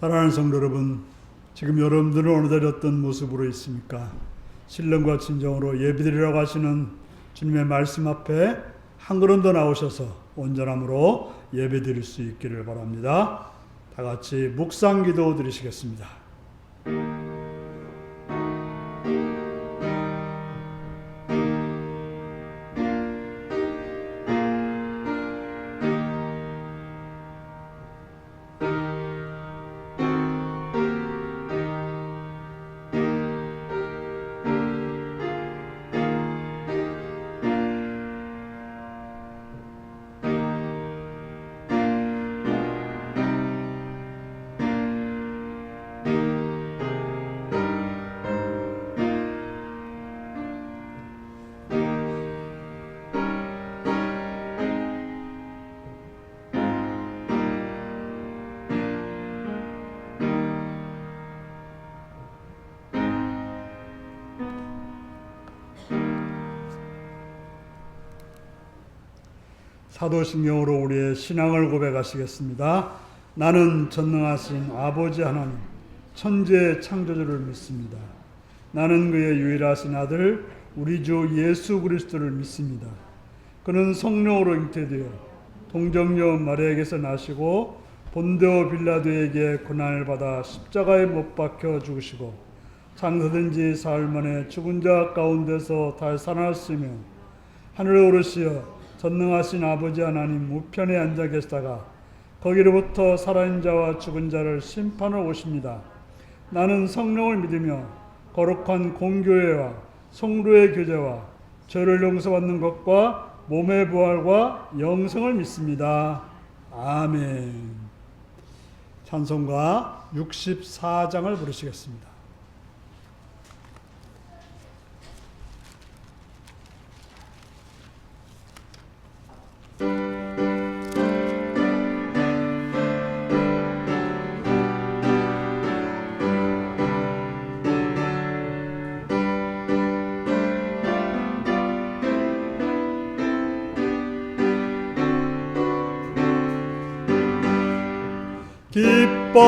사랑하는 성도 여러분, 지금 여러분들은 어느 자리 어떤 모습으로 있습니까? 신령과 진정으로 예배드리라고 하시는 주님의 말씀 앞에 한 걸음 더 나오셔서 온전함으로 예배드릴 수 있기를 바랍니다. 다 같이 묵상 기도 드리시겠습니다. 사도신경으로 우리의 신앙을 고백하시겠습니다. 나는 전능하신 아버지 하나님, 천지의 창조주를 믿습니다. 나는 그의 유일하신 아들 우리 주 예수 그리스도를 믿습니다. 그는 성령으로 잉태되어 동정녀 마리아에게서 나시고 본데오 빌라도에게 고난을 받아 십자가에 못 박혀 죽으시고 장사된 지 사흘 만에 죽은 자 가운데서 다시 살아났으며 하늘에 오르시어 전능하신 아버지 하나님 우편에 앉아 계시다가 거기로부터 살아있는 자와 죽은 자를 심판하러 오십니다. 나는 성령을 믿으며 거룩한 공교회와 성도의 교제와 죄를 용서받는 것과 몸의 부활과 영생을 믿습니다. 아멘. 찬송가 64장을 부르시겠습니다.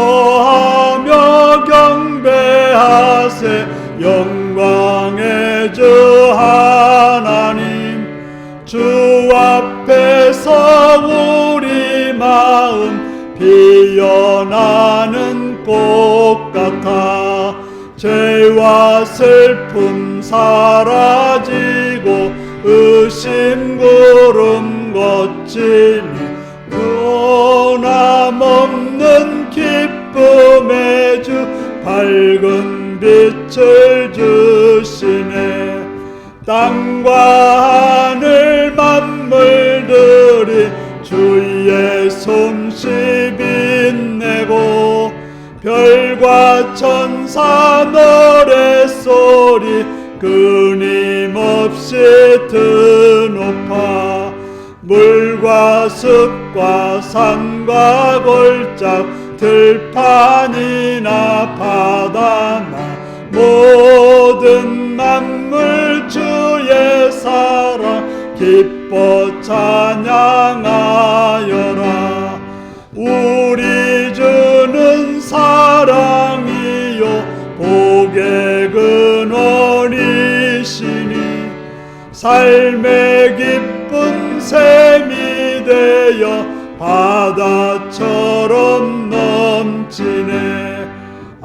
기뻐하며 경배하세 영광의 주 하나님, 주 앞에서 우리 마음 피어나는 꽃 같아 죄와 슬픔 사라지고 의심 구름 거치니 변함없는 기쁨의 주 밝은 빛을 주시네. 땅과 하늘 만물들이 주의 솜씨 빛내고 별과 천사 노랫소리 끊임없이 드높아 물과 숲과 산과 골짝 들판이나 바다나 모든 만물 주의 사랑 기뻐 찬양하여라. 우리 주는 사랑이요 복의 근원이시니 삶의 기쁜 샘이 되어 바다처럼 넘치네.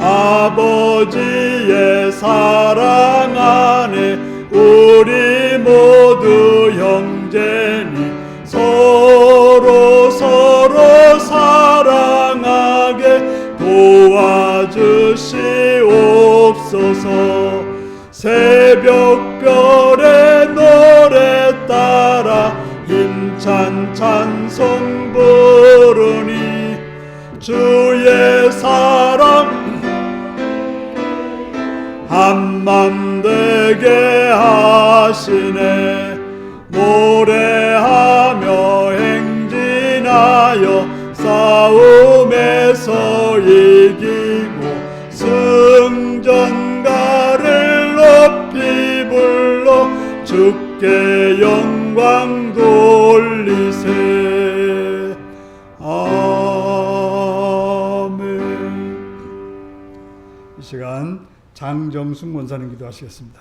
아버지의 사랑 안에 우리 모두 형제니 서로 사랑하게 도와주시옵소서. 새벽별의 노래 따라 힘찬 찬송 부르니 주의 사랑 한맘 되게 하시네. 노래하며 행진하여 싸움에서 이기고 승전가를 높이 불러 주께 영광 돌리세. 아멘. 이 시간 장정숙 원사님 기도하시겠습니다.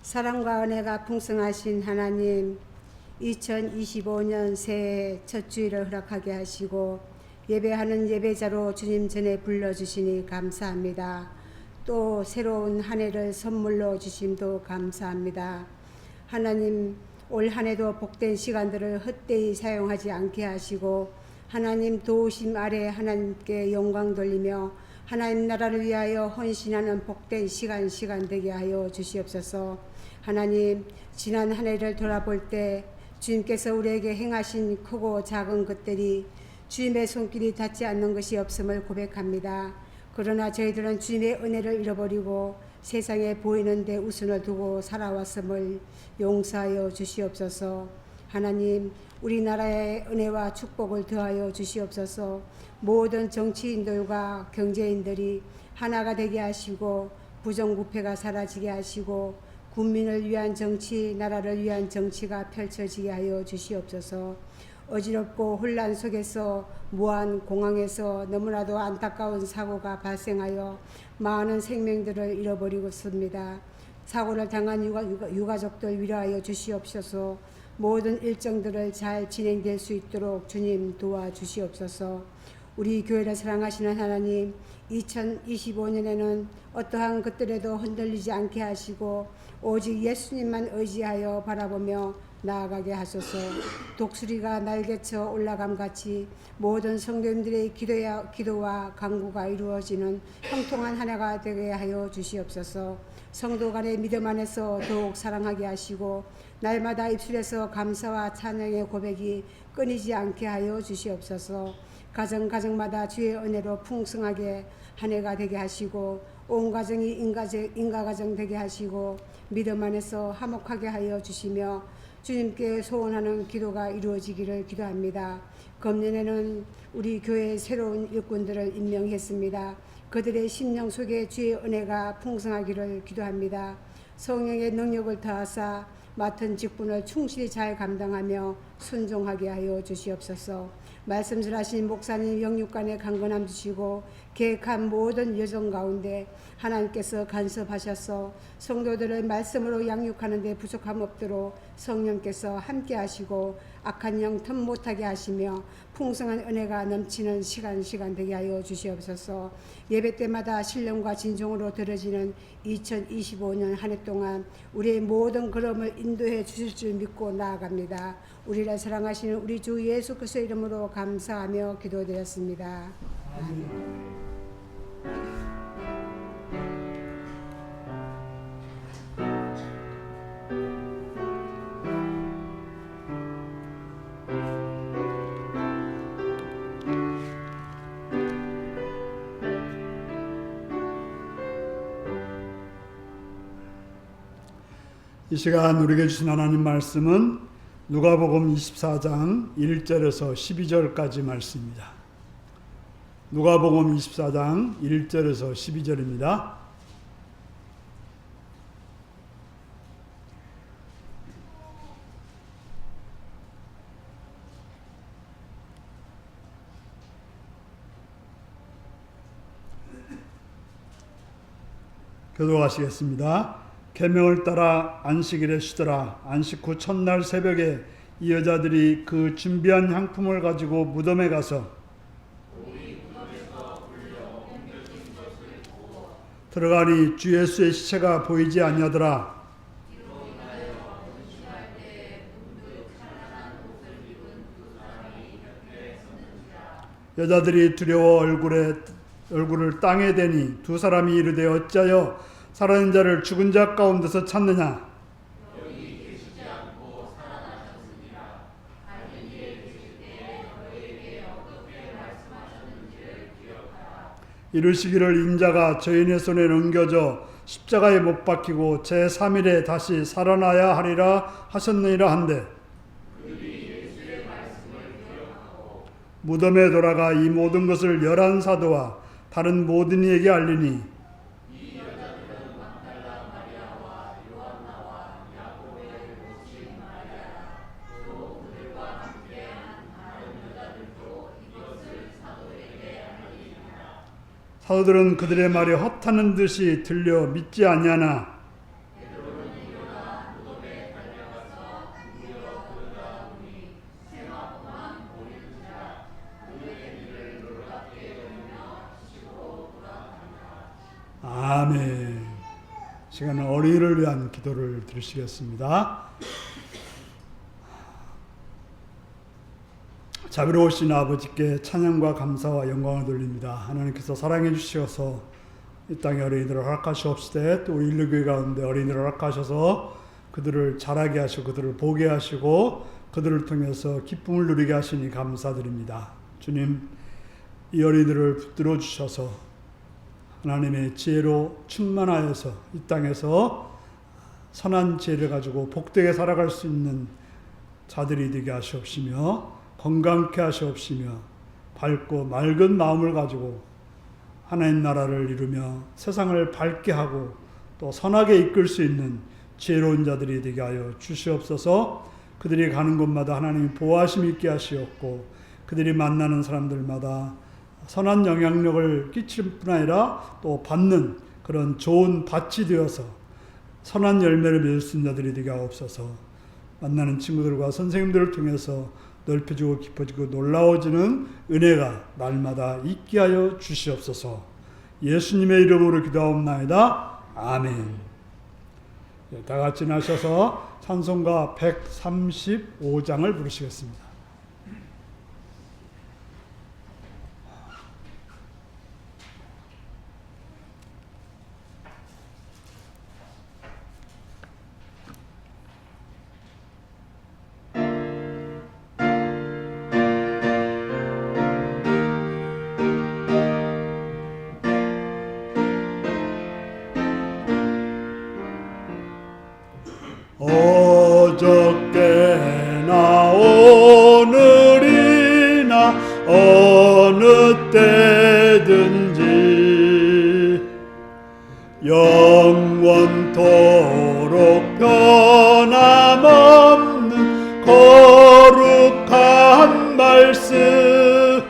사랑과 은혜가 풍성하신 하나님, 2025년 새해 첫 주일을 허락하게 하시고 예배하는 예배자로 주님 전에 불러주시니 감사합니다. 또 새로운 한 해를 선물로 주심도 감사합니다. 하나님, 올 한 해도 복된 시간들을 헛되이 사용하지 않게 하시고 하나님 도우심 아래 하나님께 영광 돌리며 하나님 나라를 위하여 헌신하는 복된 시간 되게 하여 주시옵소서. 하나님, 지난 한 해를 돌아볼 때 주님께서 우리에게 행하신 크고 작은 것들이 주님의 손길이 닿지 않는 것이 없음을 고백합니다. 그러나 저희들은 주님의 은혜를 잃어버리고 세상에 보이는 데 우선을 두고 살아왔음을 용서하여 주시옵소서. 하나님, 우리나라의 은혜와 축복을 더하여 주시옵소서. 모든 정치인들과 경제인들이 하나가 되게 하시고 부정부패가 사라지게 하시고 국민을 위한 정치, 나라를 위한 정치가 펼쳐지게 하여 주시옵소서. 어지럽고 혼란 속에서 무한 공항에서 너무나도 안타까운 사고가 발생하여 많은 생명들을 잃어버리고 있습니다. 사고를 당한 유가족들 위로하여 주시옵소서. 모든 일정들을 잘 진행될 수 있도록 주님 도와주시옵소서. 우리 교회를 사랑하시는 하나님, 2025년에는 어떠한 것들에도 흔들리지 않게 하시고 오직 예수님만 의지하여 바라보며 나아가게 하소서. 독수리가 날개쳐 올라감같이 모든 성도님들의 기도와 간구가 이루어지는 형통한 한 해가 되게 하여 주시옵소서. 성도 간의 믿음 안에서 더욱 사랑하게 하시고 날마다 입술에서 감사와 찬양의 고백이 끊이지 않게 하여 주시옵소서. 가정마다 주의 은혜로 풍성하게 한 해가 되게 하시고 온 가정이 인가가정 되게 하시고 믿음 안에서 화목하게 하여 주시며 주님께 소원하는 기도가 이루어지기를 기도합니다. 금년에는 우리 교회의 새로운 일꾼들을 임명했습니다. 그들의 심령 속에 주의 은혜가 풍성하기를 기도합니다. 성령의 능력을 더하사 맡은 직분을 충실히 잘 감당하며 순종하게 하여 주시옵소서. 말씀절하신 목사님 영육간에 강건함 주시고 계획한 모든 여정 가운데 하나님께서 간섭하셔서 성도들을 말씀으로 양육하는 데 부족함 없도록 성령께서 함께 하시고 악한 영 틈 못하게 하시며 풍성한 은혜가 넘치는 시간 되게 하여 주시옵소서. 예배 때마다 신령과 진정으로 드려지는 2025년 한 해 동안 우리의 모든 걸음을 인도해 주실 줄 믿고 나아갑니다. 우리를 사랑하시는 우리 주 예수 그리스도의 이름으로 감사하며 기도드렸습니다. 아멘. 이 시간 우리에게 주신 하나님 말씀은 누가복음 24장 1절에서 12절까지 말씀입니다. 누가복음 24장 1절에서 12절입니다. 교도하시겠습니다. 계명을 따라 안식일에 쉬더라. 안식 후 첫날 새벽에 이 여자들이 그 준비한 향품을 가지고 무덤에 가서 들어가니 주 예수의 시체가 보이지 아니하더라. 여자들이 두려워 얼굴을 땅에 대니 두 사람이 이르되 어찌하여 살아있는 자를 죽은 자 가운데서 찾느냐? 여기 계시지 않고 살아나셨습니다. 밝은 길에 계실 때에 너희에게 어떻게 말씀하셨는지를 기억하라. 이르시기를 인자가 죄인의 손에 넘겨져 십자가에 못 박히고 제3일에 다시 살아나야 하리라 하셨느니라 한데 그들이 예수의 말씀을 기억하고 무덤에 돌아가 이 모든 것을 11사도와 다른 모든 이에게 알리니 사도들은 그들의 말이 헛하는 듯이 들려 믿지 아니하나 아멘. 시간은 어린이를 위한 기도를 드리시겠습니다. 자비로우신 아버지께 찬양과 감사와 영광을 돌립니다. 하나님께서 사랑해 주셔서 이 땅에 어린이들을 허락하시옵시되 또 우리 일루교회 가운데 어린이들을 허락하셔서 그들을 자라게 하시고 그들을 보게 하시고 그들을 통해서 기쁨을 누리게 하시니 감사드립니다. 주님, 이 어린이들을 붙들어 주셔서 하나님의 지혜로 충만하여서 이 땅에서 선한 지혜를 가지고 복되게 살아갈 수 있는 자들이 되게 하시옵시며 건강케 하시옵시며 밝고 맑은 마음을 가지고 하나님 나라를 이루며 세상을 밝게 하고 또 선하게 이끌 수 있는 지혜로운 자들이 되게 하여 주시옵소서. 그들이 가는 곳마다 하나님이 보호하심 있게 하시옵고 그들이 만나는 사람들마다 선한 영향력을 끼칠 뿐 아니라 또 받는 그런 좋은 밭이 되어서 선한 열매를 맺을 수 있는 자들이 되게 하옵소서. 만나는 친구들과 선생님들을 통해서 넓혀지고 깊어지고 놀라워지는 은혜가 날마다 있게 하여 주시옵소서. 예수님의 이름으로 기도하옵나이다. 아멘. 다 같이 나셔서 찬송가 135장을 부르시겠습니다. 어저께나 오늘이나 어느 때든지 영원토록 변함없는 거룩한 말씀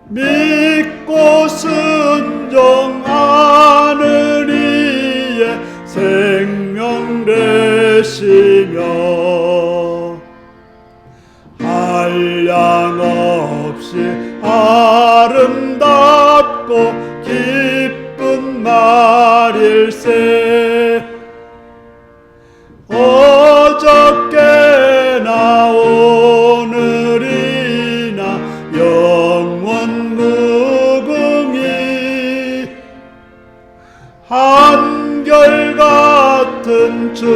믿고 순종하는 이의 생명 되시며 한량없이 아름답고 기쁜 말일세 어저께나 오늘이나 영원 무궁히 한결같은 주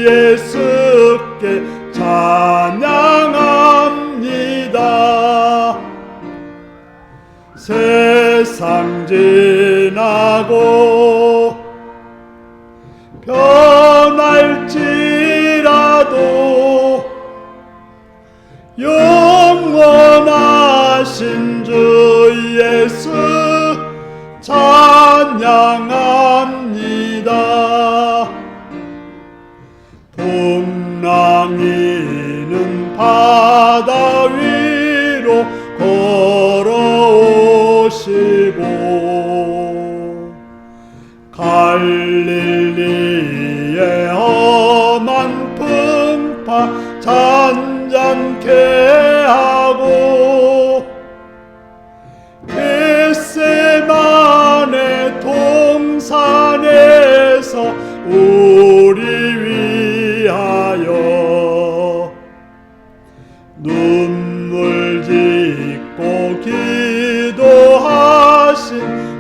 예수께 찬양합니다. 세상 지나고 변할지라도 영원하신 주 예수 찬양합니다. 풍랑이는 바다 위로 걸어오시고 갈릴리의 험한 풍파 잔잔케 하고 겟세마네 동산에서 우리 위하여 눈물 짓고 기도하신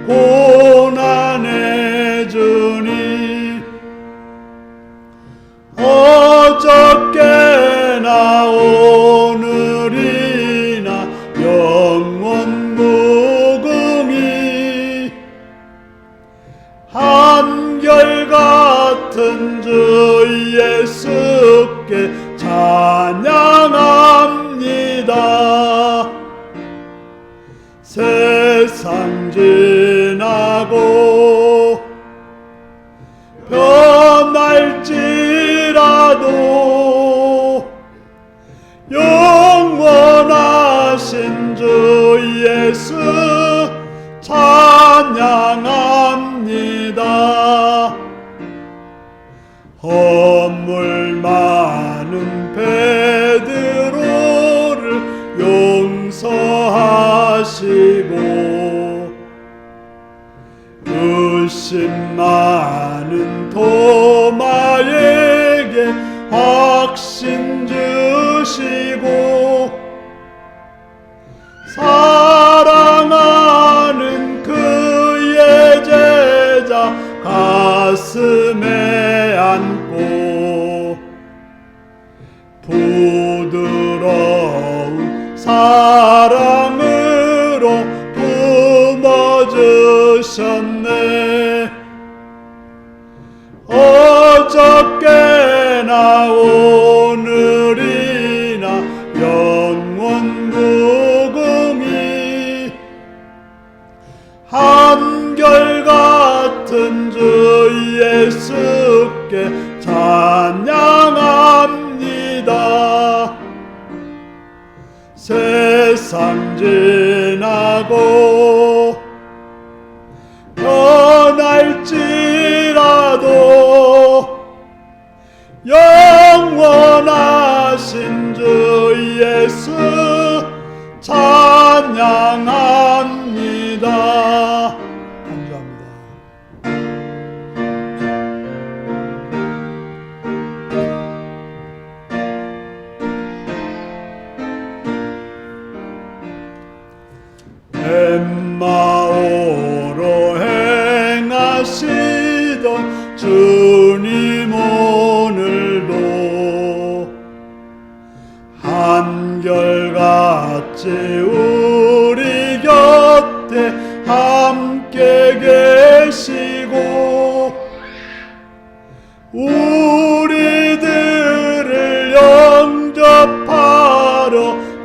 고난의 주님 어저께나 오늘이나 영원 무궁히 한결같은 주 예수께 찬양합니다. 세상 지나고 변할지라도 영원하신 주 예수 선물 많은 베드로를 용서하시고 의심 많은 도마에게 확신 주시고 사랑하는 그의 제자 가슴에 안고 부드러운 사랑으로 품어주셨네. 어저께나 오늘이나 영원 무궁히 한결같은 주 예수께 찬양합니다. 세상 지나고 변할지라도 영원하신 주 예수 찬양합니다. 감사합니다. 엠마오로 행하시던 주님 오늘도 한결같이 우리 곁에 함께 계시고 우리들을 영접하러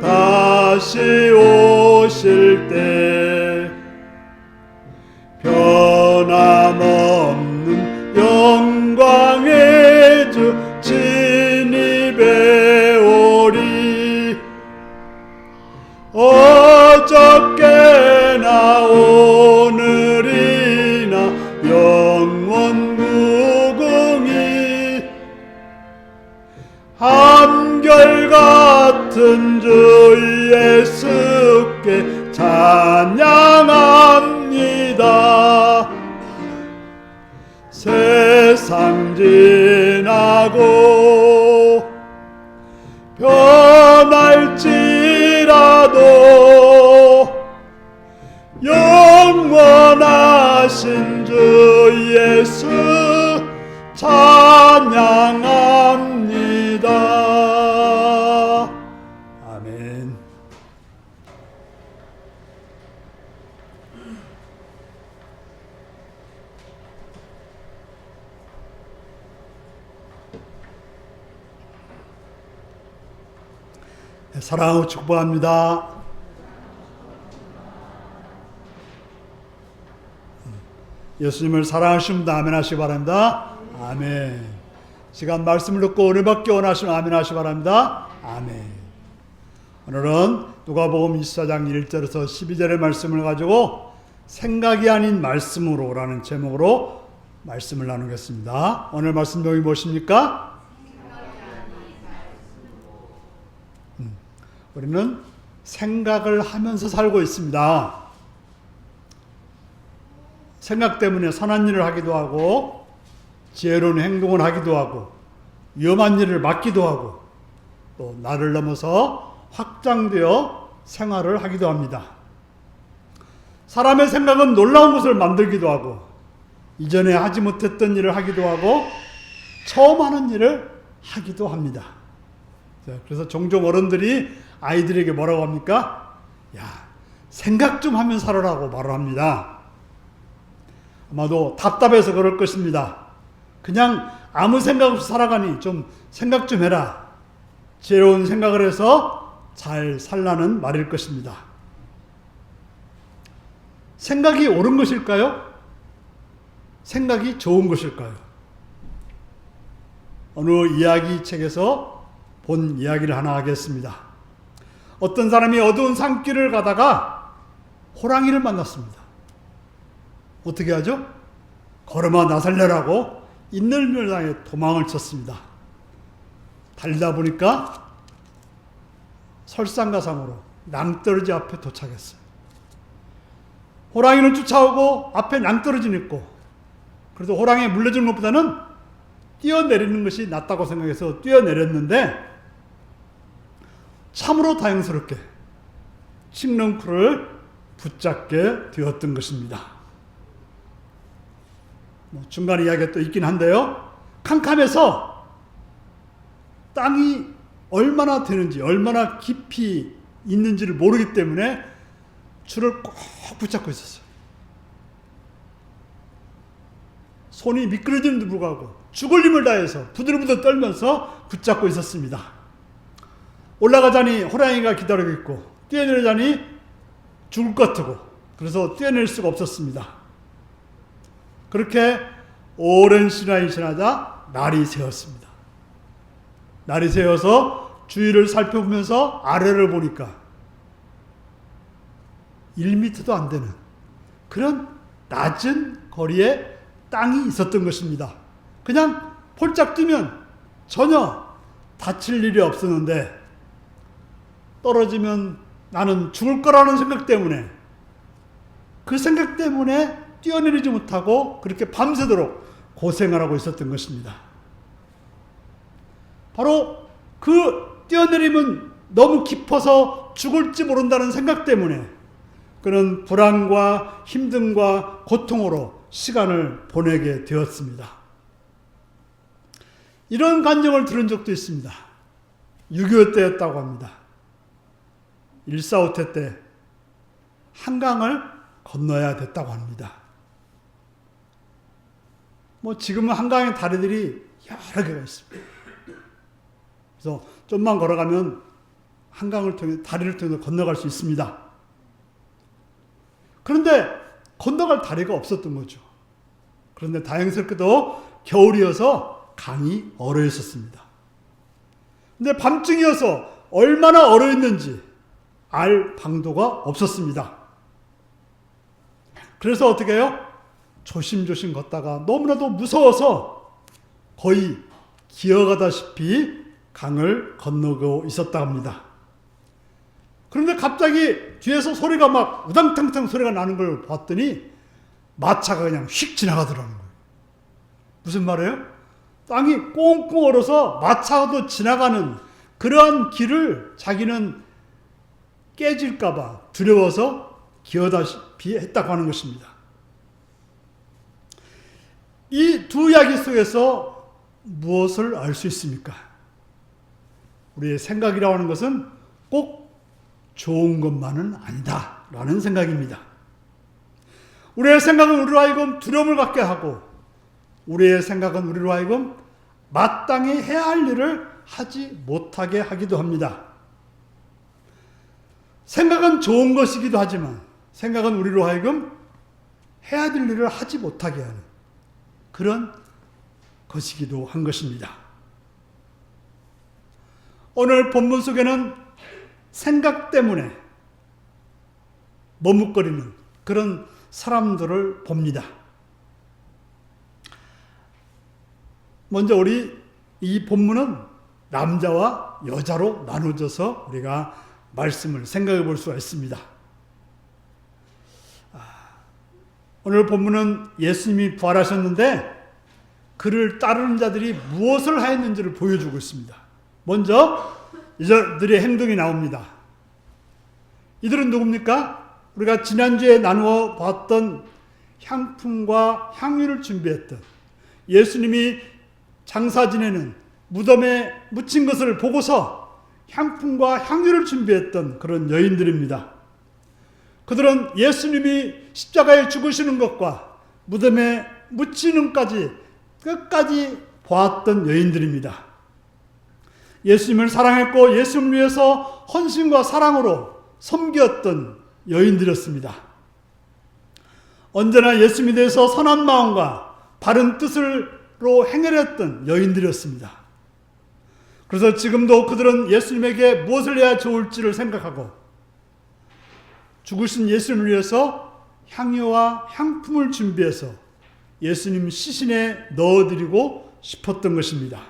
다시 오실 때 변함없는 영광의 주 진입해 오리. 어저께나 오늘이나 영원 무궁히 한결같은 주 예수께 찬양합니다. 세상 지나고 변할지라도 영원하신 주 예수 찬양합니다. 아멘. 사랑하고 축복합니다. 예수님을 사랑하시면 아멘 하시기 바랍니다. 아멘. 시간 말씀을 듣고 은혜 받기 원하시면 아멘 하시기 바랍니다. 아멘. 오늘은 누가복음 24장 1절에서 12절의 말씀을 가지고 생각이 아닌 말씀으로 라는 제목으로 말씀을 나누겠습니다. 오늘 말씀 내용이 무엇입니까? 우리는 생각을 하면서 살고 있습니다. 생각 때문에 선한 일을 하기도 하고 지혜로운 행동을 하기도 하고 위험한 일을 막기도 하고 또 나를 넘어서 확장되어 생활을 하기도 합니다. 사람의 생각은 놀라운 것을 만들기도 하고 이전에 하지 못했던 일을 하기도 하고 처음 하는 일을 하기도 합니다. 그래서 종종 어른들이 아이들에게 뭐라고 합니까? 야, 생각 좀 하면 살아라고 말을 합니다. 아마도 답답해서 그럴 것입니다. 그냥 아무 생각 없이 살아가니 좀 생각 좀 해라. 지혜로운 생각을 해서 잘 살라는 말일 것입니다. 생각이 옳은 것일까요? 생각이 좋은 것일까요? 어느 이야기 책에서 본 이야기를 하나 하겠습니다. 어떤 사람이 어두운 산길을 가다가 호랑이를 만났습니다. 어떻게 하죠? 걸어마 나살려라고 인널미를 향해 도망을 쳤습니다. 달리다 보니까 설상가상으로 낭떠러지 앞에 도착했어요. 호랑이는 쫓아오고 앞에 낭떠러지는 있고, 그래도 호랑이에 물려주는 것보다는 뛰어내리는 것이 낫다고 생각해서 뛰어내렸는데 참으로 다행스럽게 칡렁쿨을 붙잡게 되었던 것입니다. 중간에 이야기가 또 있긴 한데요. 캄캄해서 땅이 얼마나 되는지, 얼마나 깊이 있는지를 모르기 때문에 줄을 꼭 붙잡고 있었어요. 손이 미끄러짐에도 불구하고 죽을 힘을 다해서 부들부들 떨면서 붙잡고 있었습니다. 올라가자니 호랑이가 기다리고 있고, 뛰어내리자니 죽을 것 같고, 그래서 뛰어낼 수가 없었습니다. 그렇게 오랜 시간이 지나자 날이 새었습니다. 날이 새어서 주위를 살펴보면서 아래를 보니까 1m도 안 되는 그런 낮은 거리에 땅이 있었던 것입니다. 그냥 폴짝 뛰면 전혀 다칠 일이 없었는데 떨어지면 나는 죽을 거라는 생각 때문에, 그 생각 때문에 뛰어내리지 못하고 그렇게 밤새도록 고생을 하고 있었던 것입니다. 바로 그 뛰어내림은 너무 깊어서 죽을지 모른다는 생각 때문에 그런 불안과 힘듦과 고통으로 시간을 보내게 되었습니다. 이런 간증을 들은 적도 있습니다. 6.25 때였다고 합니다. 1.4.5태 때 한강을 건너야 됐다고 합니다. 지금은 한강의 다리들이 여러 개가 있습니다. 그래서 좀만 걸어가면 한강을 통해, 다리를 통해 건너갈 수 있습니다. 그런데 건너갈 다리가 없었던 거죠. 그런데 다행스럽게도 겨울이어서 강이 얼어 있었습니다. 근데 밤중이어서 얼마나 얼어 있는지 알 방도가 없었습니다. 그래서 어떻게 해요? 조심조심 걷다가 너무나도 무서워서 거의 기어가다시피 강을 건너고 있었다 합니다. 그런데 갑자기 뒤에서 소리가 막 우당탕탕 소리가 나는 걸 봤더니 마차가 그냥 휙 지나가더라는 거예요. 무슨 말이에요? 땅이 꽁꽁 얼어서 마차도 지나가는 그러한 길을 자기는 깨질까봐 두려워서 기어다시피 했다고 하는 것입니다. 이 두 이야기 속에서 무엇을 알 수 있습니까? 우리의 생각이라고 하는 것은 꼭 좋은 것만은 아니다 라는 생각입니다. 우리의 생각은 우리로 하여금 두려움을 갖게 하고, 우리의 생각은 우리로 하여금 마땅히 해야 할 일을 하지 못하게 하기도 합니다. 생각은 좋은 것이기도 하지만 생각은 우리로 하여금 해야 될 일을 하지 못하게 하는 그런 것이기도 한 것입니다. 오늘 본문 속에는 생각 때문에 머뭇거리는 그런 사람들을 봅니다. 먼저 우리 이 본문은 남자와 여자로 나눠져서 우리가 말씀을 생각해 볼 수가 있습니다. 오늘 본문은 예수님이 부활하셨는데 그를 따르는 자들이 무엇을 하였는지를 보여주고 있습니다. 먼저 이들의 행동이 나옵니다. 이들은 누굽니까? 우리가 지난주에 나누어 봤던 향품과 향유를 준비했던, 예수님이 장사 지내는 무덤에 묻힌 것을 보고서 향품과 향유를 준비했던 그런 여인들입니다. 그들은 예수님이 십자가에 죽으시는 것과 무덤에 묻히는까지 끝까지 보았던 여인들입니다. 예수님을 사랑했고 예수님을 위해서 헌신과 사랑으로 섬겼던 여인들이었습니다. 언제나 예수님에 대해서 선한 마음과 바른 뜻으로 행하였던 여인들이었습니다. 그래서 지금도 그들은 예수님에게 무엇을 해야 좋을지를 생각하고 죽으신 예수님을 위해서 향유와 향품을 준비해서 예수님 시신에 넣어드리고 싶었던 것입니다.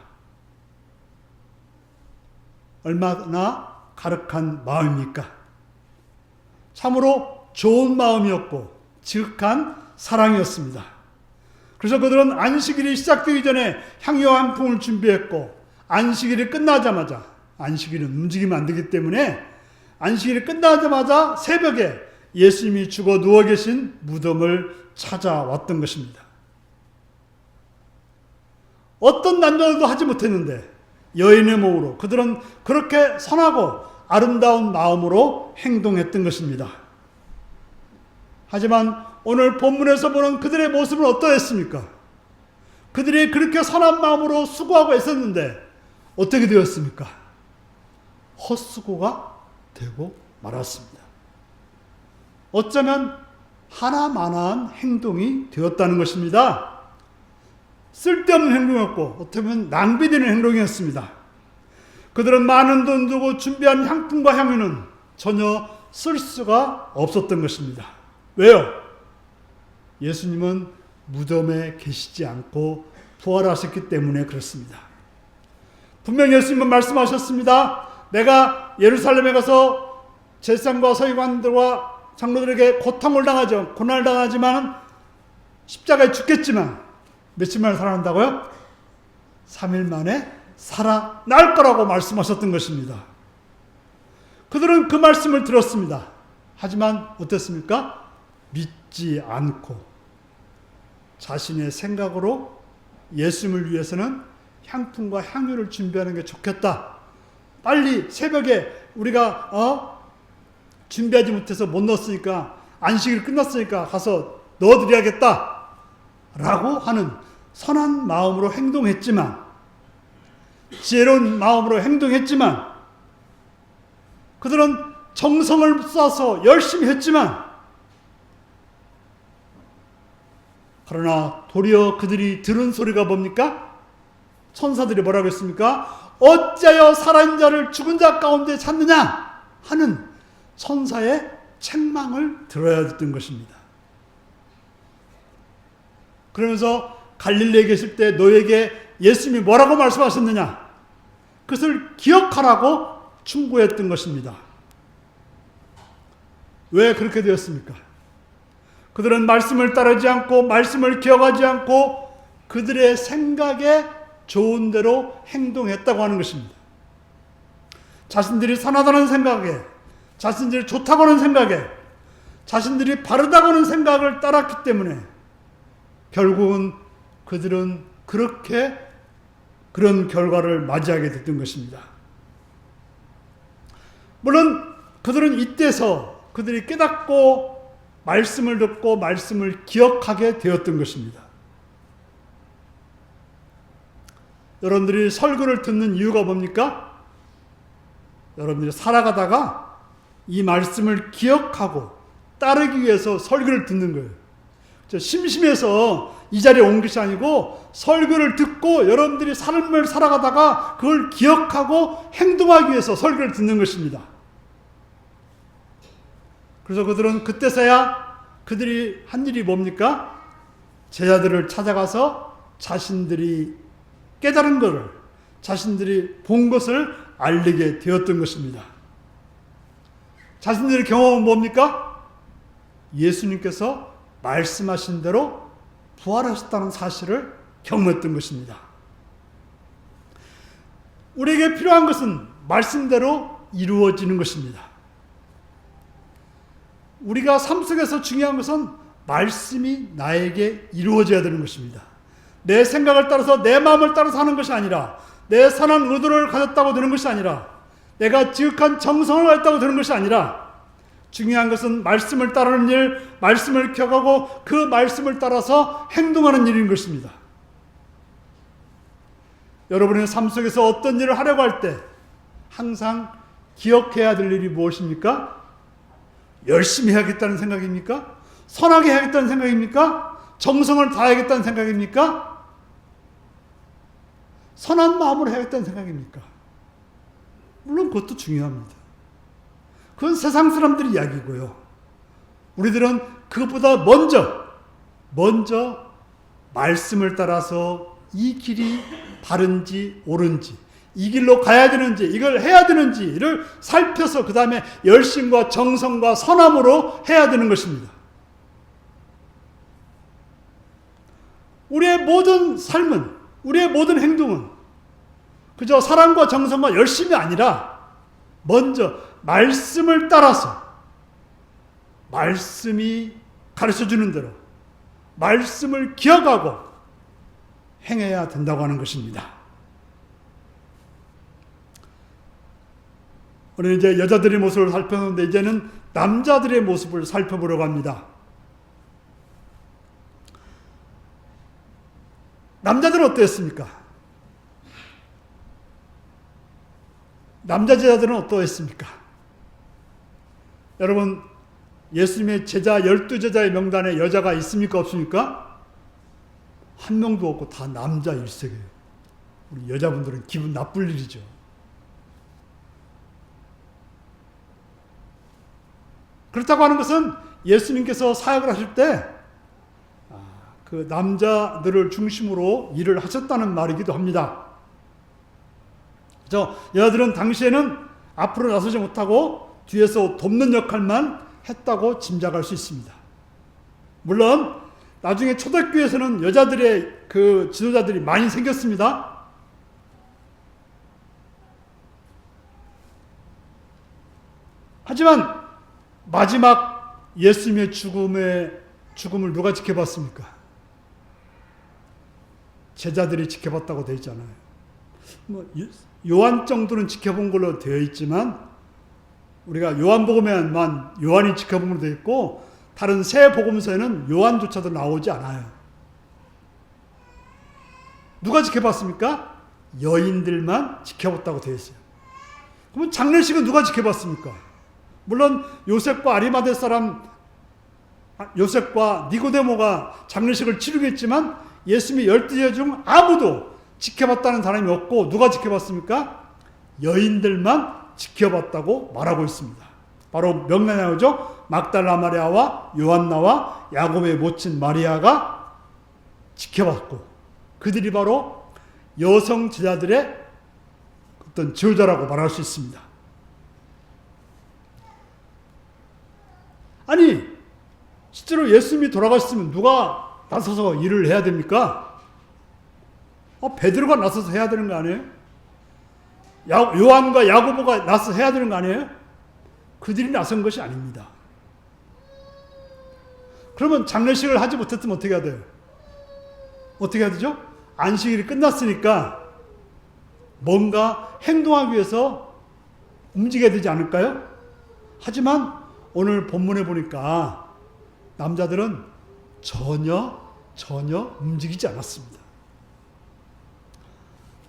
얼마나 가득한 마음입니까? 참으로 좋은 마음이었고 지극한 사랑이었습니다. 그래서 그들은 안식일이 시작되기 전에 향유 한 품을 준비했고, 안식일이 끝나자마자, 안식일은 움직이면 안 되기 때문에 안식일이 끝나자마자 새벽에 예수님이 죽어 누워 계신 무덤을 찾아왔던 것입니다. 어떤 난조도 하지 못했는데 여인의 몸으로 그들은 그렇게 선하고 아름다운 마음으로 행동했던 것입니다. 하지만 오늘 본문에서 보는 그들의 모습은 어떠했습니까? 그들이 그렇게 선한 마음으로 수고하고 애썼는데 어떻게 되었습니까? 헛수고가 되고 말았습니다. 어쩌면 하나만한 행동이 되었다는 것입니다. 쓸데없는 행동이었고 어떻게 보면 낭비되는 행동이었습니다. 그들은 많은 돈 주고 준비한 향품과 향유는 전혀 쓸 수가 없었던 것입니다. 왜요? 예수님은 무덤에 계시지 않고 부활하셨기 때문에 그렇습니다. 분명히 예수님은 말씀하셨습니다. 내가 예루살렘에 가서 제사장과 서기관들과 장로들에게 고통을 당하죠. 고난을 당하지만 십자가에 죽겠지만 며칠 만에 살아난다고요? 3일 만에 살아날 거라고 말씀하셨던 것입니다. 그들은 그 말씀을 들었습니다. 하지만 어땠습니까? 믿지 않고 자신의 생각으로 예수님을 위해서는 향품과 향유를 준비하는 게 좋겠다. 빨리 새벽에 우리가 준비하지 못해서 못 넣었으니까, 안식일 끝났으니까 가서 넣어드려야겠다 라고 하는 선한 마음으로 행동했지만, 지혜로운 마음으로 행동했지만, 그들은 정성을 쏟아서 열심히 했지만, 그러나 도리어 그들이 들은 소리가 뭡니까? 천사들이 뭐라고 했습니까? 어찌하여 살아있는 자를 죽은 자 가운데 찾느냐 하는 천사의 책망을 들어야 했던 것입니다. 그러면서 갈릴리에 계실 때 너에게 예수님이 뭐라고 말씀하셨느냐? 그것을 기억하라고 충고했던 것입니다. 왜 그렇게 되었습니까? 그들은 말씀을 따르지 않고 말씀을 기억하지 않고 그들의 생각에 좋은 대로 행동했다고 하는 것입니다. 자신들이 선하다는 생각에, 자신들이 좋다고 하는 생각에, 자신들이 바르다고 하는 생각을 따랐기 때문에 결국은 그들은 그렇게 그런 결과를 맞이하게 됐던 것입니다. 물론 그들은 이때서 그들이 깨닫고 말씀을 듣고 말씀을 기억하게 되었던 것입니다. 여러분들이 설교를 듣는 이유가 뭡니까? 여러분들이 살아가다가 이 말씀을 기억하고 따르기 위해서 설교를 듣는 거예요. 심심해서 이 자리에 온 것이 아니고 설교를 듣고 여러분들이 삶을 살아가다가 그걸 기억하고 행동하기 위해서 설교를 듣는 것입니다. 그래서 그들은 그때서야 그들이 한 일이 뭡니까? 제자들을 찾아가서 자신들이 깨달은 것을, 자신들이 본 것을 알리게 되었던 것입니다. 자신들의 경험은 뭡니까? 예수님께서 말씀하신 대로 부활하셨다는 사실을 경험했던 것입니다. 우리에게 필요한 것은 말씀대로 이루어지는 것입니다. 우리가 삶 속에서 중요한 것은 말씀이 나에게 이루어져야 되는 것입니다. 내 생각을 따라서 내 마음을 따라서 하는 것이 아니라, 내 선한 의도를 가졌다고 되는 것이 아니라, 내가 지극한 정성을 가졌다고 되는 것이 아니라, 중요한 것은 말씀을 따르는 일, 말씀을 기억하고 그 말씀을 따라서 행동하는 일인 것입니다. 여러분의 삶 속에서 어떤 일을 하려고 할 때 항상 기억해야 될 일이 무엇입니까? 열심히 해야겠다는 생각입니까? 선하게 해야겠다는 생각입니까? 정성을 다해야겠다는 생각입니까? 선한 마음으로 해야겠다는 생각입니까? 물론 그것도 중요합니다. 그건 세상 사람들의 이야기고요. 우리들은 그것보다 먼저 말씀을 따라서 이 길이 바른지 옳은지, 이 길로 가야 되는지, 이걸 해야 되는지를 살펴서 그 다음에 열심과 정성과 선함으로 해야 되는 것입니다. 우리의 모든 삶은, 우리의 모든 행동은 그저 사랑과 정성과 열심이 아니라 먼저 말씀을 따라서 말씀이 가르쳐주는 대로 말씀을 기억하고 행해야 된다고 하는 것입니다. 오늘 이제 여자들의 모습을 살펴보는데 이제는 남자들의 모습을 살펴보려고 합니다. 남자들은 어떠했습니까? 남자 제자들은 어떠했습니까? 여러분, 예수님의 제자 12제자의 명단에 여자가 있습니까? 없습니까? 한 명도 없고 다 남자 일색이에요. 우리 여자분들은 기분 나쁠 일이죠. 그렇다고 하는 것은 예수님께서 사역을 하실 때 그 남자들을 중심으로 일을 하셨다는 말이기도 합니다. 여자들은 당시에는 앞으로 나서지 못하고 뒤에서 돕는 역할만 했다고 짐작할 수 있습니다. 물론 나중에 초대교회에서는 여자들의 그 지도자들이 많이 생겼습니다. 하지만 마지막 예수님의 죽음을 누가 지켜봤습니까? 제자들이 지켜봤다고 되어 있잖아요. 요한 정도는 지켜본 걸로 되어 있지만 우리가 요한복음에만 요한이 지켜본 걸로 되어 있고 다른 세 복음서에는 요한조차도 나오지 않아요. 누가 지켜봤습니까? 여인들만 지켜봤다고 되어 있어요. 그러면 장례식은 누가 지켜봤습니까? 물론 요셉과 아리마대 사람 요셉과 니고데모가 장례식을 치르겠지만 예수님의 12제자 중 아무도 지켜봤다는 사람이 없고 누가 지켜봤습니까? 여인들만 지켜봤다고 말하고 있습니다. 바로 명단에 나오죠. 막달라 마리아와 요한나와 야곱의 모친 마리아가 지켜봤고 그들이 바로 여성 제자들의 어떤 지도자라고 말할 수 있습니다. 아니 실제로 예수님이 돌아가셨으면 누가 나서서 일을 해야 됩니까? 베드로가 나서서 해야 되는 거 아니에요? 요한과 야고보가 나서서 해야 되는 거 아니에요? 그들이 나선 것이 아닙니다. 그러면 장례식을 하지 못했으면 어떻게 해야 돼요? 어떻게 해야 되죠? 안식일이 끝났으니까 뭔가 행동하기 위해서 움직여야 되지 않을까요? 하지만 오늘 본문에 보니까 남자들은 전혀 움직이지 않았습니다.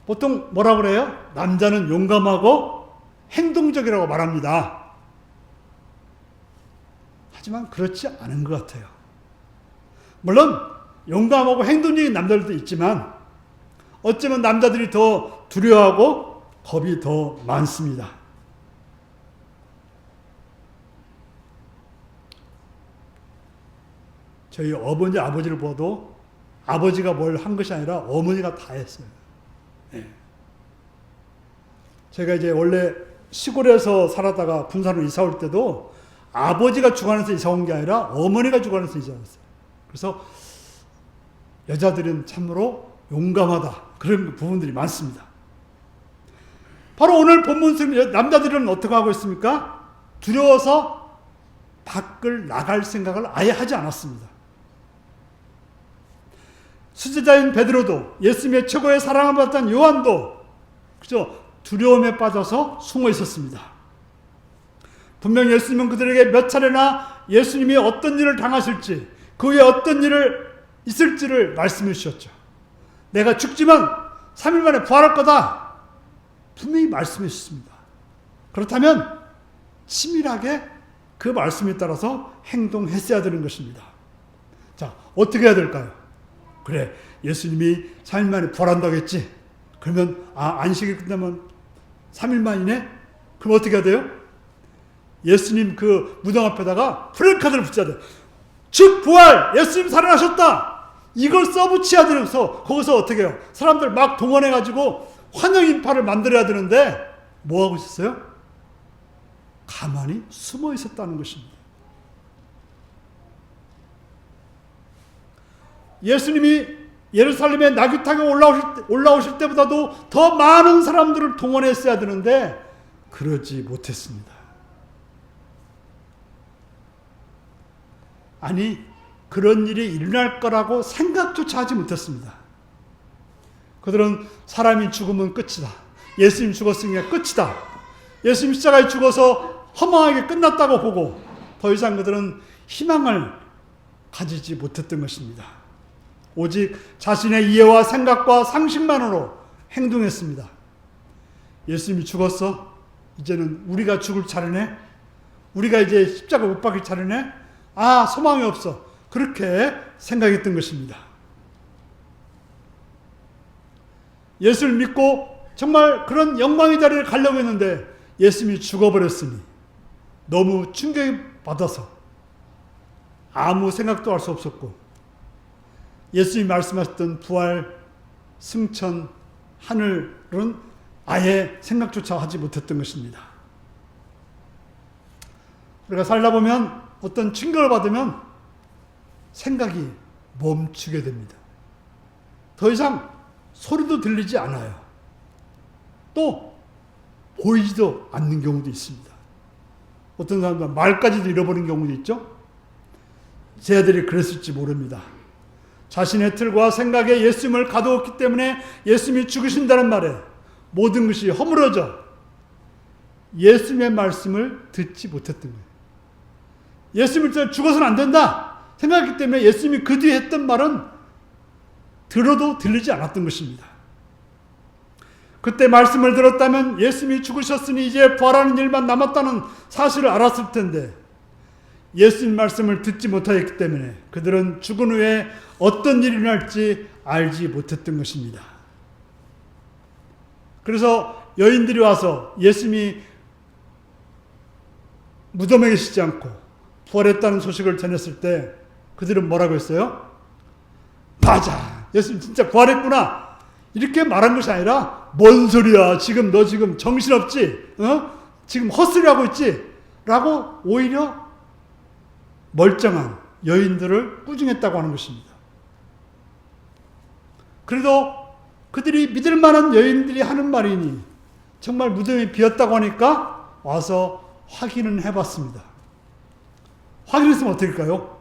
보통 뭐라고 그래요? 남자는 용감하고 행동적이라고 말합니다. 하지만 그렇지 않은 것 같아요. 물론 용감하고 행동적인 남자들도 있지만 어쩌면 남자들이 더 두려워하고 겁이 더 많습니다. 저희 어머니 아버지를 봐도 아버지가 뭘 한 것이 아니라 어머니가 다 했어요. 네. 제가 이제 원래 시골에서 살았다가 군산으로 이사 올 때도 아버지가 주관해서 이사 온 게 아니라 어머니가 주관해서 이사 왔어요. 그래서 여자들은 참으로 용감하다. 그런 부분들이 많습니다. 바로 오늘 본문 속에 남자들은 어떻게 하고 있습니까? 두려워서 밖을 나갈 생각을 아예 하지 않았습니다. 수제자인 베드로도 예수님의 최고의 사랑을 받았던 요한도 그죠? 두려움에 빠져서 숨어 있었습니다. 분명 예수님은 그들에게 몇 차례나 예수님이 어떤 일을 당하실지 그 후에 어떤 일을 있을지를 말씀해 주셨죠. 내가 죽지만 3일 만에 부활할 거다. 분명히 말씀해 주셨습니다. 그렇다면 치밀하게 그 말씀에 따라서 행동했어야 되는 것입니다. 자, 어떻게 해야 될까요? 그래, 예수님이 3일 만에 부활한다고 했지. 그러면 안식일 끝나면 3일 만이네? 그럼 어떻게 해야 돼요? 예수님 그 무덤 앞에다가 플래카드를 붙여야 돼요. 즉 부활! 예수님 살아나셨다! 이걸 써붙여야 되면서 거기서 어떻게 해요? 사람들 막 동원해가지고 환영 인파를 만들어야 되는데 뭐 하고 있었어요? 가만히 숨어 있었다는 것입니다. 예수님이 예루살렘에 나귀탕에 올라오실 때보다도 더 많은 사람들을 동원했어야 되는데 그러지 못했습니다. 아니, 그런 일이 일어날 거라고 생각조차 하지 못했습니다. 그들은 사람이 죽으면 끝이다. 예수님 죽었으니까 끝이다. 예수님 십자가에 죽어서 허망하게 끝났다고 보고 더 이상 그들은 희망을 가지지 못했던 것입니다. 오직 자신의 이해와 생각과 상식만으로 행동했습니다. 예수님이 죽었어? 이제는 우리가 죽을 차례네? 우리가 이제 십자가 못 박힐 차례네? 아, 소망이 없어. 그렇게 생각했던 것입니다. 예수를 믿고 정말 그런 영광의 자리를 가려고 했는데 예수님이 죽어버렸으니 너무 충격이 받아서 아무 생각도 할 수 없었고 예수님이 말씀하셨던 부활, 승천, 하늘은 아예 생각조차 하지 못했던 것입니다. 우리가 살다 보면 어떤 충격을 받으면 생각이 멈추게 됩니다. 더 이상 소리도 들리지 않아요. 또 보이지도 않는 경우도 있습니다. 어떤 사람들은 말까지도 잃어버린 경우도 있죠. 제 아들이 그랬을지 모릅니다. 자신의 틀과 생각에 예수님을 가두었기 때문에 예수님이 죽으신다는 말에 모든 것이 허물어져 예수님의 말씀을 듣지 못했던 거예요. 예수님을 죽어서는 안 된다 생각했기 때문에 예수님이 그 뒤에 했던 말은 들어도 들리지 않았던 것입니다. 그때 말씀을 들었다면 예수님이 죽으셨으니 이제 부활하는 일만 남았다는 사실을 알았을 텐데 예수님 말씀을 듣지 못하였기 때문에 그들은 죽은 후에 어떤 일이 일어날지 알지 못했던 것입니다. 그래서 여인들이 와서 예수님이 무덤에 계시지 않고 부활했다는 소식을 전했을 때 그들은 뭐라고 했어요? 맞아, 예수님 진짜 부활했구나 이렇게 말한 것이 아니라 뭔 소리야, 너 지금 정신없지? 지금 헛소리하고 있지? 라고 오히려 멀쩡한 여인들을 꾸중했다고 하는 것입니다. 그래도 그들이 믿을 만한 여인들이 하는 말이니 정말 무덤이 비었다고 하니까 와서 확인은 해봤습니다. 확인했으면 어떻게 할까요?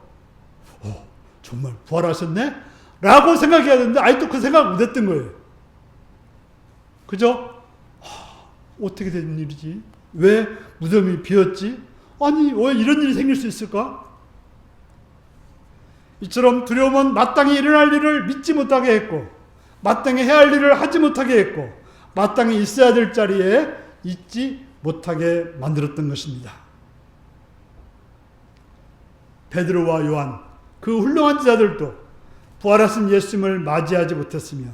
정말 부활하셨네? 라고 생각해야 되는데 아직도 그 생각 못했던 거예요. 그죠? 어떻게 된 일이지? 왜 무덤이 비었지? 아니, 왜 이런 일이 생길 수 있을까? 이처럼 두려움은 마땅히 일어날 일을 믿지 못하게 했고 마땅히 해야 할 일을 하지 못하게 했고 마땅히 있어야 될 자리에 있지 못하게 만들었던 것입니다. 베드로와 요한, 그 훌륭한 제자들도 부활하신 예수님을 맞이하지 못했으며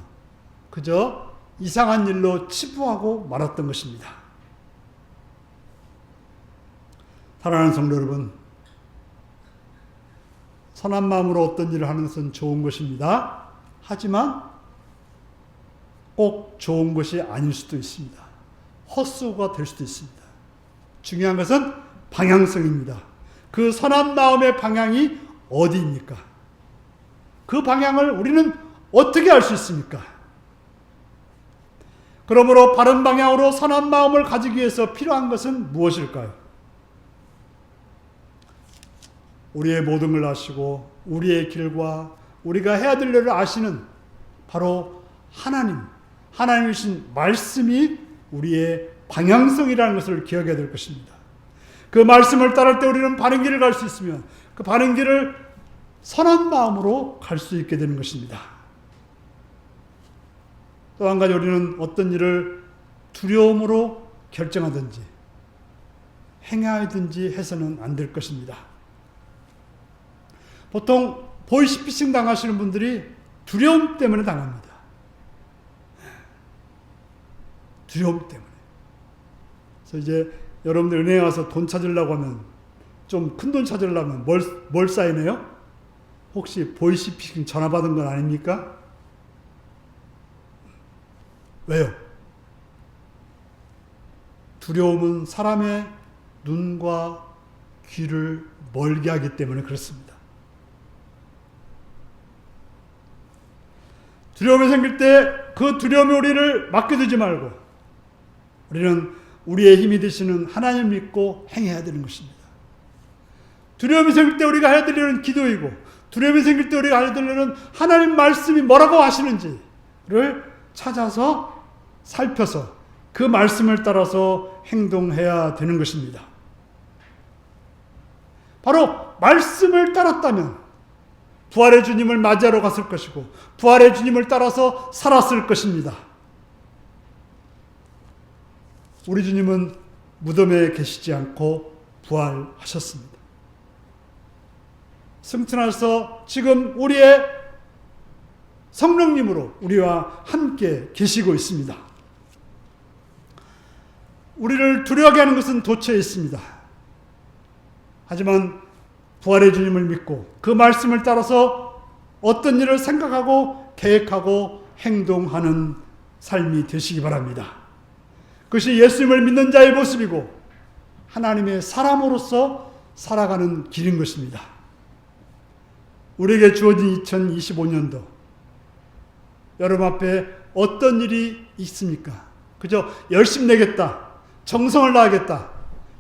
그저 이상한 일로 치부하고 말았던 것입니다. 사랑하는 성도 여러분, 선한 마음으로 어떤 일을 하는 것은 좋은 것입니다. 하지만 꼭 좋은 것이 아닐 수도 있습니다. 헛수고가 될 수도 있습니다. 중요한 것은 방향성입니다. 그 선한 마음의 방향이 어디입니까? 그 방향을 우리는 어떻게 알 수 있습니까? 그러므로 바른 방향으로 선한 마음을 가지기 위해서 필요한 것은 무엇일까요? 우리의 모든 걸 아시고 우리의 길과 우리가 해야 될 일을 아시는 바로 하나님이신 말씀이 우리의 방향성이라는 것을 기억해야 될 것입니다. 그 말씀을 따를 때 우리는 바른 길을 갈 수 있으며 그 바른 길을 선한 마음으로 갈 수 있게 되는 것입니다. 또 한 가지 우리는 어떤 일을 두려움으로 결정하든지 행하든지 해서는 안 될 것입니다. 보통 보이스피싱 당하시는 분들이 두려움 때문에 당합니다. 두려움 때문에. 그래서 이제 여러분들 은행에 와서 돈 찾으려고 하면 좀 큰 돈 찾으려면 뭘 사인해요? 혹시 보이시피싱 전화 받은 건 아닙니까? 왜요? 두려움은 사람의 눈과 귀를 멀게 하기 때문에 그렇습니다. 두려움이 생길 때 그 두려움이 우리를 맡겨두지 말고 우리는 우리의 힘이 되시는 하나님 믿고 행해야 되는 것입니다. 두려움이 생길 때 우리가 해야 될 일은 기도이고, 두려움이 생길 때 우리가 해야 될 일은 하나님 말씀이 뭐라고 하시는지를 찾아서 살펴서 그 말씀을 따라서 행동해야 되는 것입니다. 바로 말씀을 따랐다면 부활의 주님을 맞이하러 갔을 것이고 부활의 주님을 따라서 살았을 것입니다. 우리 주님은 무덤에 계시지 않고 부활하셨습니다. 승천하셔서 지금 우리의 성령님으로 우리와 함께 계시고 있습니다. 우리를 두려워하게 하는 것은 도처에 있습니다. 하지만 부활의 주님을 믿고 그 말씀을 따라서 어떤 일을 생각하고 계획하고 행동하는 삶이 되시기 바랍니다. 그것이 예수님을 믿는 자의 모습이고 하나님의 사람으로서 살아가는 길인 것입니다. 우리에게 주어진 2025년도 여러분 앞에 어떤 일이 있습니까? 그저 열심히 내겠다, 정성을 다하겠다,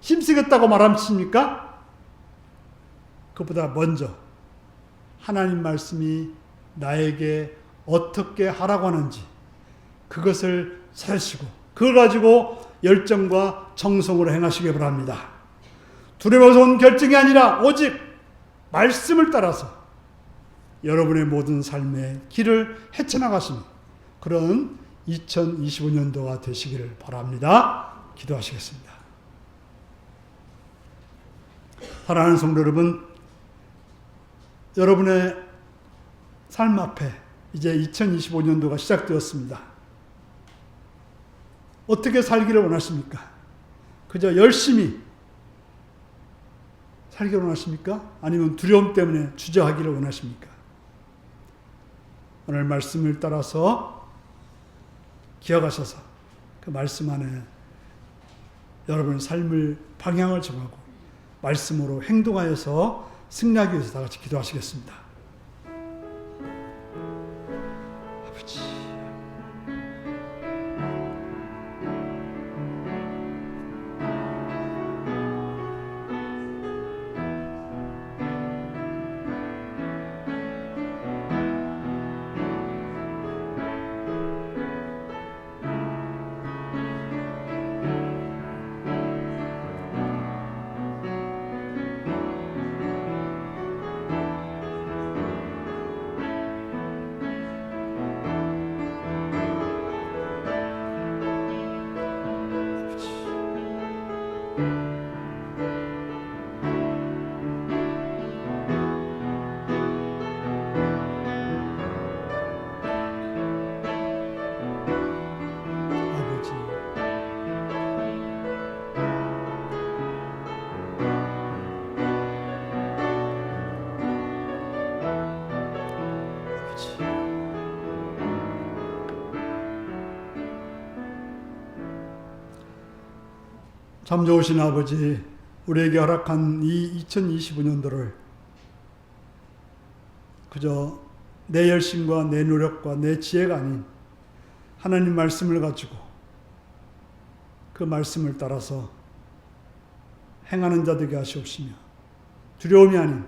힘쓰겠다고 말하십니까? 그보다 먼저 하나님 말씀이 나에게 어떻게 하라고 하는지 그것을 찾으시고 그걸 가지고 열정과 정성으로 행하시기 바랍니다. 두려워서 온 결정이 아니라 오직 말씀을 따라서 여러분의 모든 삶의 길을 헤쳐나가시는 그런 2025년도가 되시기를 바랍니다. 기도하시겠습니다. 사랑하는 성도 여러분, 여러분의 삶 앞에 이제 2025년도가 시작되었습니다. 어떻게 살기를 원하십니까? 그저 열심히 살기를 원하십니까? 아니면 두려움 때문에 주저하기를 원하십니까? 오늘 말씀을 따라서 기억하셔서 그 말씀 안에 여러분의 삶을 방향을 정하고 말씀으로 행동하여서 승리하기 위해서 다 같이 기도하시겠습니다. 아버지, 참 좋으신 아버지, 우리에게 허락한 이 2025년도를 그저 내 열심과 내 노력과 내 지혜가 아닌 하나님 말씀을 가지고 그 말씀을 따라서 행하는 자 되게 하시옵시며 두려움이 아닌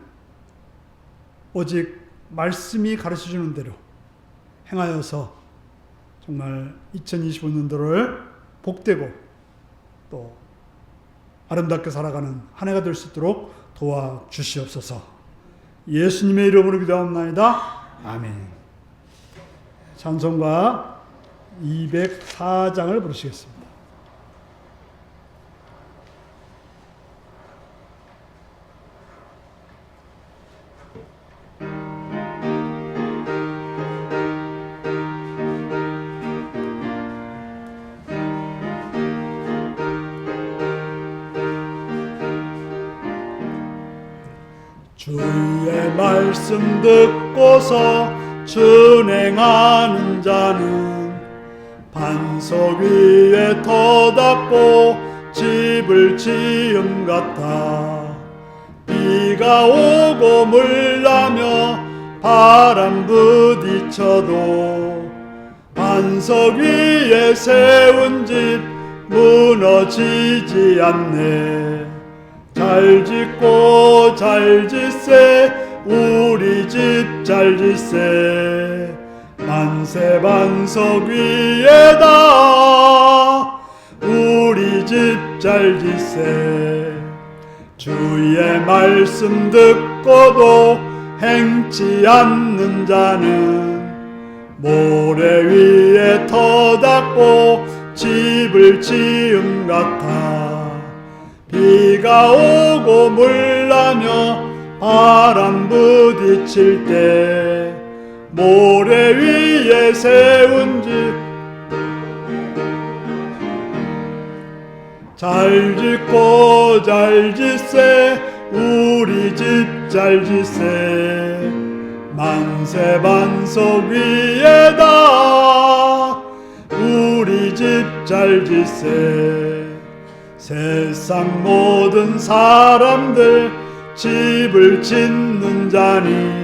오직 말씀이 가르쳐주는 대로 행하여서 정말 2025년도를 복되고 또 아름답게 살아가는 한 해가 될 수 있도록 도와주시옵소서. 예수님의 이름으로 기도합니다. 아멘. 찬송가 204장을 부르시겠습니다. 주의 말씀 듣고서 준행하는 자는 반석 위에 터닫고 집을 지음 같아. 비가 오고 물나며 바람 부딪혀도 반석 위에 세운 집 무너지지 않네. 잘 짓고 잘 짓세 우리 집 잘 짓세. 만세 반석 위에다 우리 집 잘 짓세. 주의 말씀 듣고도 행치 않는 자는 모래 위에 터닫고 집을 지음 같아. 비가 오고 물나며 바람 부딪힐 때 모래 위에 세운 집 잘 짓고 잘 짓세 우리 집 잘 짓세. 만세 반석 위에다 우리 집 잘 짓세. 세상 모든 사람들 집을 짓는 자니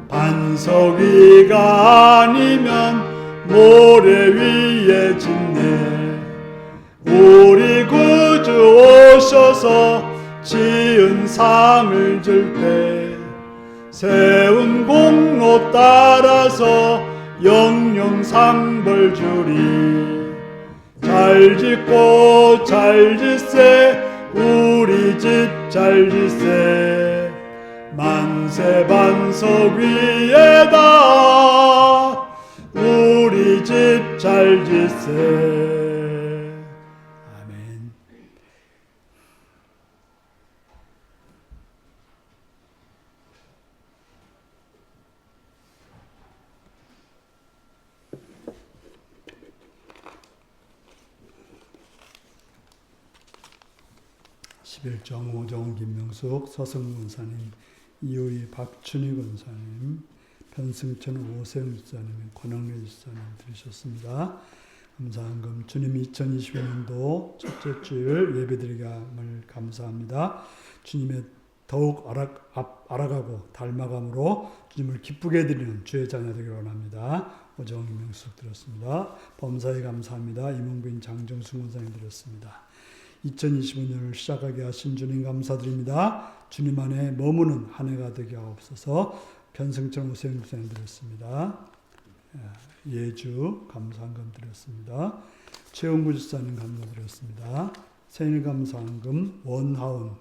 반석 위가 아니면 모래 위에 짓네. 우리 구주 오셔서 지은 상을 줄 때 세운 공로 따라서 영영 상벌 주리. 잘 짓고 잘 짓세 우리 집 잘 짓세. 만세 반석 위에다 우리 집 잘 짓세. 11정 오정 김명숙 서승 권사님, 이호희 박춘희 권사님, 변승천 오세훈 집사님, 권학래 집사님 들으셨습니다. 감사한금 주님 2025년도 첫째 주일 예배드리감을 감사합니다. 주님의 더욱 알아가고 닮아감으로 주님을 기쁘게 해드리는 주의 자녀 되기를 원합니다. 오정 김명숙 들었습니다. 범사에 감사합니다. 이문부인 장정수 권사님 들었습니다. 2025년을 시작하게 하신 주님 감사드립니다. 주님 안에 머무는 한 해가 되게 하옵소서. 변승천 오세훈 집사님 드렸습니다. 예주 감사한금 드렸습니다. 최영구 집사님 감사드렸습니다. 생일 감사한금 원하운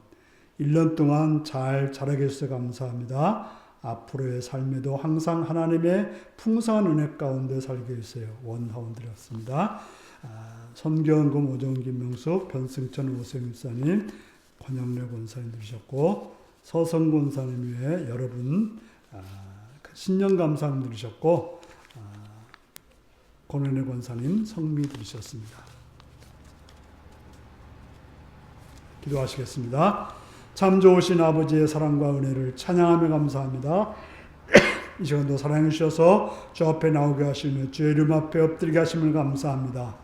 1년 동안 잘 자라게 해주셔서 감사합니다. 앞으로의 삶에도 항상 하나님의 풍성한 은혜 가운데 살게 해주세요. 원하운 드렸습니다. 선교원금 오정 김명숙, 변승천 오세훈 집사님, 권영래 권사님 들으셨고, 서성 권사님 외에 여러분 신년 감사님 들으셨고, 권은혜 권사님 성미 들으셨습니다. 기도하시겠습니다. 참 좋으신 아버지의 사랑과 은혜를 찬양하며 감사합니다. 이 시간도 사랑해 주셔서 주 앞에 나오게 하시며 주의 이름 앞에 엎드리게 하심을 감사합니다.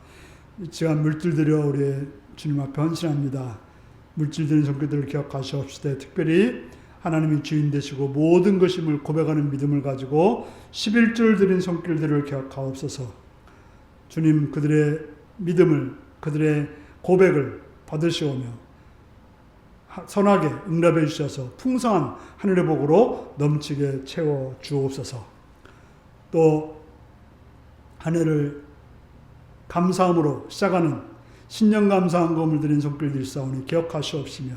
이 시간 물질들여 우리 주님 앞에 헌신합니다. 물질들인 손길들을 기억하시옵시되 특별히 하나님이 주인 되시고 모든 것임을 고백하는 믿음을 가지고 11절 드린 손길들을 기억하옵소서. 주님 그들의 믿음을 그들의 고백을 받으시오며 선하게 응답해 주셔서 풍성한 하늘의 복으로 넘치게 채워 주옵소서. 또 한 해를 감사함으로 시작하는 신년 감사한금을 드린 손길들 싸우니 기억하시옵시며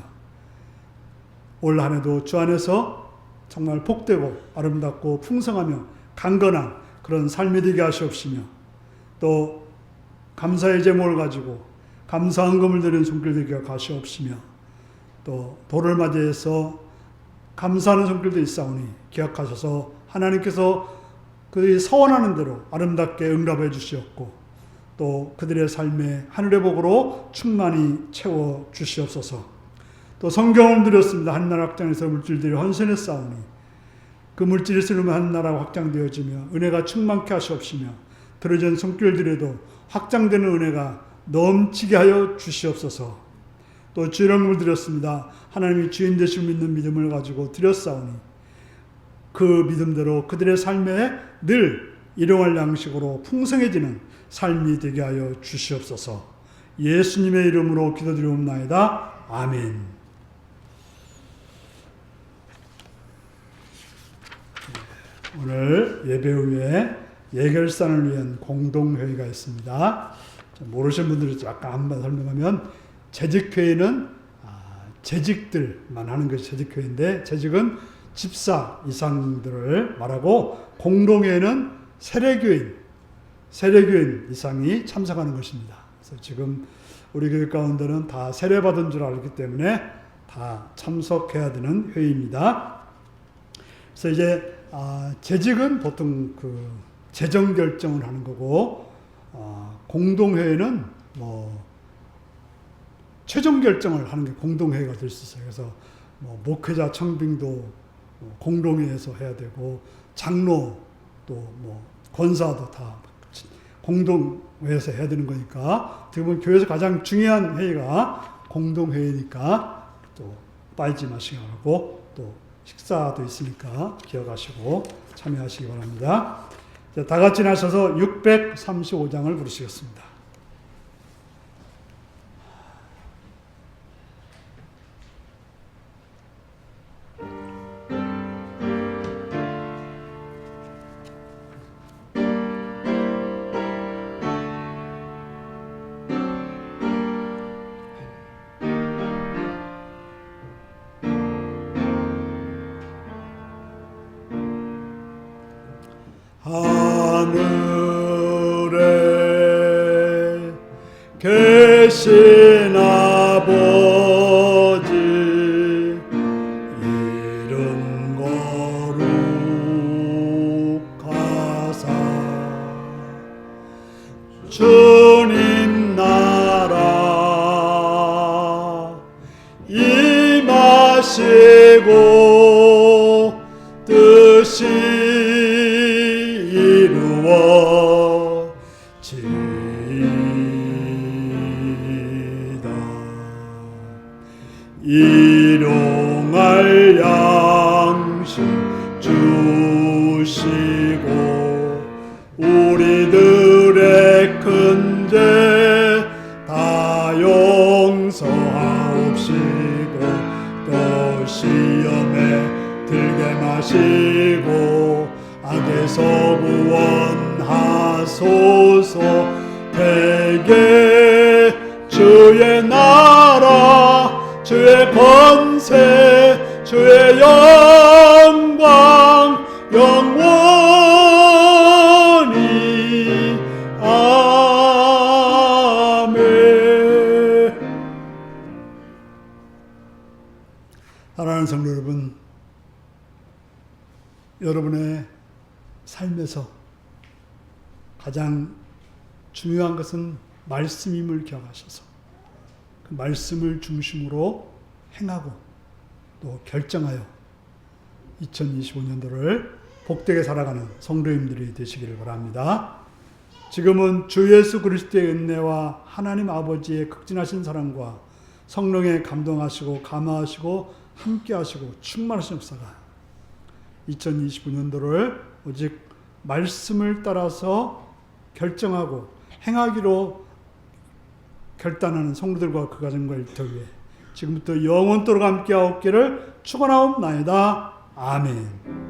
올 한 해도 주 안에서 정말 복되고 아름답고 풍성하며 강건한 그런 삶이 되게 하시옵시며 또 감사의 제목을 가지고 감사한금을 드린 손길들 기억하시옵시며 또 돌을 맞이해서 감사하는 손길도 있사오니 기억하셔서 하나님께서 그들이 서원하는 대로 아름답게 응답해 주시옵고 또 그들의 삶에 하늘의 복으로 충만히 채워 주시옵소서. 또 성경을 드렸습니다. 한나라 학장에서 물질들이 헌신했사오니 그 물질이 쓰름한 나라가 확장되어지며 은혜가 충만케 하시옵시며 들어진 손길들에도 확장되는 은혜가 넘치게 하여 주시옵소서. 또 주의 이름을 드렸습니다. 하나님이 주인 되심을 믿는 믿음을 가지고 드렸사오니 그 믿음대로 그들의 삶에 늘 일용할 양식으로 풍성해지는 삶이 되게 하여 주시옵소서. 예수님의 이름으로 기도드리옵나이다. 아멘. 오늘 예배 후에 예결산을 위한 공동회의가 있습니다. 모르시는 분들이 약간 한번 설명하면, 재직회의는 재직들만 하는 것이 재직회의인데, 재직은 집사 이상들을 말하고, 공동회의는 세례교인 이상이 참석하는 것입니다. 그래서 지금 우리 교회 가운데는 다 세례받은 줄 알기 때문에 다 참석해야 되는 회의입니다. 그래서 이제 재직은 보통 그 재정 결정을 하는 거고, 공동회의는 최종 결정을 하는 게 공동회의가 될 수 있어요. 그래서 목회자 청빙도 공동회의에서 해야 되고, 장로 또 권사도 다 공동회의에서 해야 되는 거니까, 어떻게 보면 교회에서 가장 중요한 회의가 공동회의니까 또 빠지지 마시기 바라고, 또 식사도 있으니까 기억하시고 참여하시기 바랍니다. 다 같이 나서서 635장을 부르시겠습니다. 하늘에 계신 아버지, 이름 거룩하사 주님 나라 임하시고 뜻이 일용할 양식 주시고 우리들의 큰 죄 다 용서하옵시고 또 시험에 들게 마시고 악에서 구원하소서. 대개 주의 나라 주의 권세 주의 영광 영원히 아멘. 사랑하는 성도 여러분, 여러분의 삶에서 가장 중요한 것은 말씀임을 기억하셔서 그 말씀을 중심으로 행하고 또 결정하여 2025년도를 복되게 살아가는 성도님들이 되시기를 바랍니다. 지금은 주 예수 그리스도의 은혜와 하나님 아버지의 극진하신 사랑과 성령의 감동하시고 감화하시고 함께하시고 충만하신 역사가 2025년도를 오직 말씀을 따라서 결정하고 행하기로 결단하는 성도들과 그 가정과 일터에 지금부터 영원토록 함께하옵기를 축원하옵나이다. 아멘.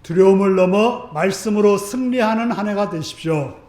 두려움을 넘어 말씀으로 승리하는 한 해가 되십시오.